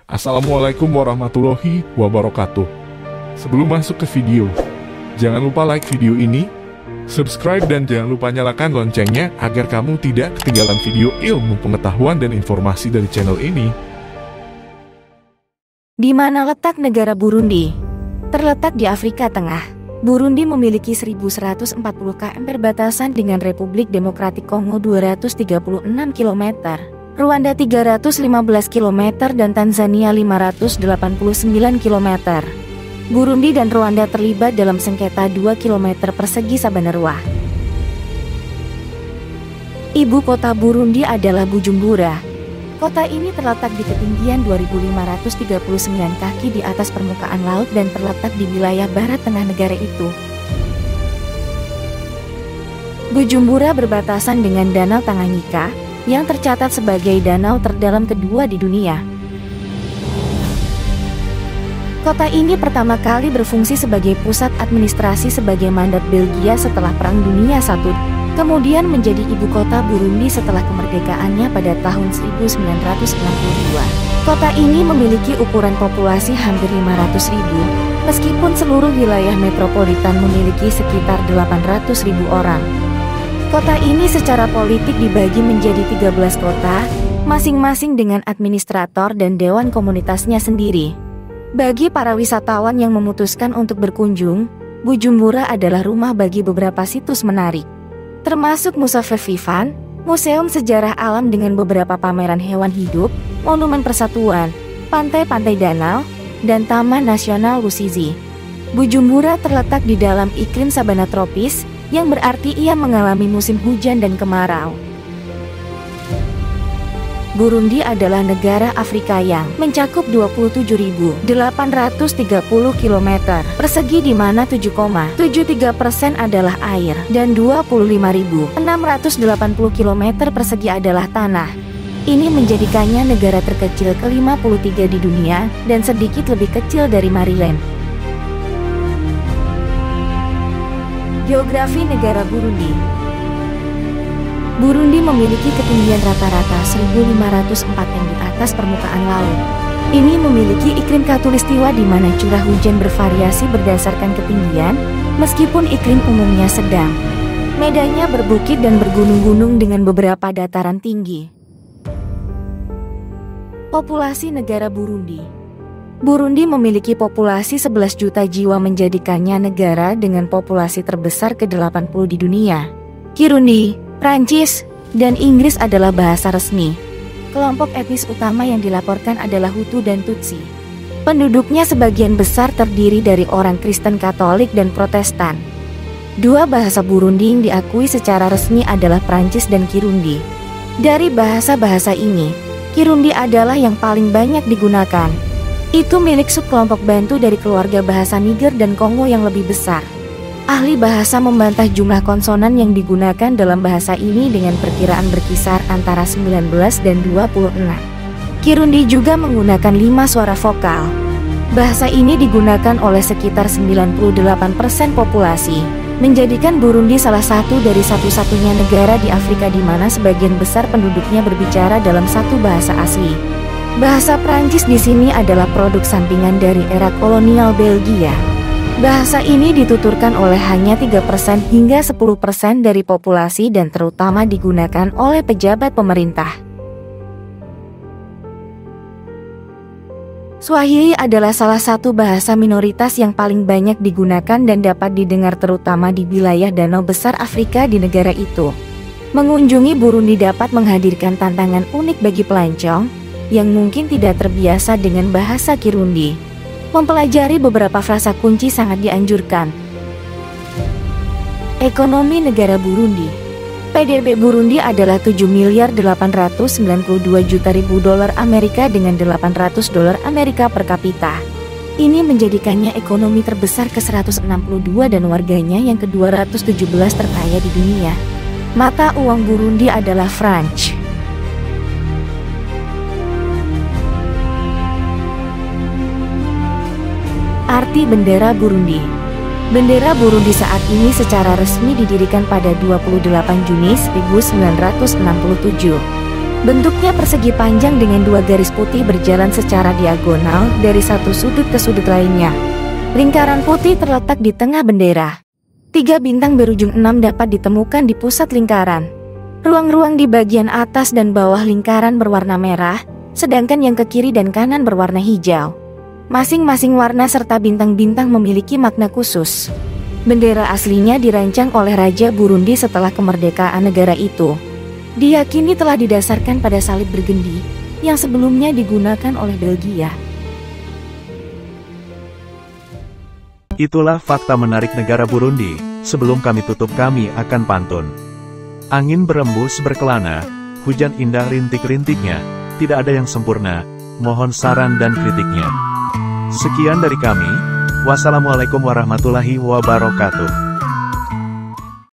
Assalamualaikum warahmatullahi wabarakatuh. Sebelum masuk ke video, jangan lupa like video ini, subscribe dan jangan lupa nyalakan loncengnya agar kamu tidak ketinggalan video ilmu pengetahuan dan informasi dari channel ini. Di mana letak negara Burundi? Terletak di Afrika Tengah. Burundi memiliki 1140 km perbatasan dengan Republik Demokratik Kongo 236 km, Rwanda 315 km dan Tanzania 589 km. Burundi dan Rwanda terlibat dalam sengketa 2 km persegi Sabanarwa. Ibu kota Burundi adalah Bujumbura. Kota ini terletak di ketinggian 2.539 kaki di atas permukaan laut dan terletak di wilayah barat tengah negara itu. Bujumbura berbatasan dengan Danau Tanganyika, yang tercatat sebagai danau terdalam kedua di dunia. Kota ini pertama kali berfungsi sebagai pusat administrasi sebagai mandat Belgia setelah Perang Dunia I, kemudian menjadi ibu kota Burundi setelah kemerdekaannya pada tahun 1962. Kota ini memiliki ukuran populasi hampir 500.000, meskipun seluruh wilayah metropolitan memiliki sekitar 800.000 orang. Kota ini secara politik dibagi menjadi 13 kota, masing-masing dengan administrator dan dewan komunitasnya sendiri. Bagi para wisatawan yang memutuskan untuk berkunjung, Bujumbura adalah rumah bagi beberapa situs menarik, termasuk Musafir Vivan, museum sejarah alam dengan beberapa pameran hewan hidup, monumen persatuan, pantai-pantai danau, dan Taman Nasional Rusizi. Bujumbura terletak di dalam iklim sabana tropis, yang berarti ia mengalami musim hujan dan kemarau. Burundi adalah negara Afrika yang mencakup 27.830 km persegi di mana 7,73% adalah air dan 25.680 km persegi adalah tanah. Ini menjadikannya negara terkecil ke-53 di dunia dan sedikit lebih kecil dari Maryland. Geografi negara Burundi. Burundi memiliki ketinggian rata-rata 1.504 yang di atas permukaan laut. Ini memiliki iklim khatulistiwa di mana curah hujan bervariasi berdasarkan ketinggian, meskipun iklim umumnya sedang. Medannya berbukit dan bergunung-gunung dengan beberapa dataran tinggi. Populasi negara Burundi. Burundi memiliki populasi 11 juta jiwa menjadikannya negara dengan populasi terbesar ke-80 di dunia. Kirundi, Prancis, dan Inggris adalah bahasa resmi. Kelompok etnis utama yang dilaporkan adalah Hutu dan Tutsi. Penduduknya sebagian besar terdiri dari orang Kristen Katolik dan Protestan. Dua bahasa Burundi yang diakui secara resmi adalah Prancis dan Kirundi. Dari bahasa-bahasa ini, Kirundi adalah yang paling banyak digunakan. Itu milik subkelompok Bantu dari keluarga bahasa Niger dan Kongo yang lebih besar. Ahli bahasa membantah jumlah konsonan yang digunakan dalam bahasa ini dengan perkiraan berkisar antara 19 dan 26. Kirundi juga menggunakan 5 suara vokal. Bahasa ini digunakan oleh sekitar 98% populasi, menjadikan Burundi salah satu dari satu-satunya negara di Afrika di mana sebagian besar penduduknya berbicara dalam satu bahasa asli. Bahasa Prancis di sini adalah produk sampingan dari era kolonial Belgia. Bahasa ini dituturkan oleh hanya 3% hingga 10% dari populasi dan terutama digunakan oleh pejabat pemerintah. Swahili adalah salah satu bahasa minoritas yang paling banyak digunakan dan dapat didengar terutama di wilayah danau besar Afrika di negara itu. Mengunjungi Burundi dapat menghadirkan tantangan unik bagi pelancong yang mungkin tidak terbiasa dengan bahasa Kirundi. Mempelajari beberapa frasa kunci sangat dianjurkan. Ekonomi negara Burundi. PDB Burundi adalah 7.892.000.000 dolar Amerika dengan $800 Amerika per kapita. Ini menjadikannya ekonomi terbesar ke-162 dan warganya yang ke-217 terkaya di dunia. Mata uang Burundi adalah franc. Arti bendera Burundi. Bendera Burundi saat ini secara resmi didirikan pada 28 Juni 1967. Bentuknya persegi panjang dengan dua garis putih berjalan secara diagonal dari satu sudut ke sudut lainnya. Lingkaran putih terletak di tengah bendera. 3 bintang berujung 6 dapat ditemukan di pusat lingkaran. Ruang-ruang di bagian atas dan bawah lingkaran berwarna merah, sedangkan yang ke kiri dan kanan berwarna hijau. Masing-masing warna serta bintang-bintang memiliki makna khusus. Bendera aslinya dirancang oleh Raja Burundi setelah kemerdekaan negara itu. Diyakini telah didasarkan pada salib bergendi yang sebelumnya digunakan oleh Belgia. Itulah fakta menarik negara Burundi. Sebelum kami tutup, kami akan pantun. Angin berembus berkelana, hujan indah rintik-rintiknya, tidak ada yang sempurna, mohon saran dan kritiknya. Sekian dari kami, wassalamualaikum warahmatullahi wabarakatuh.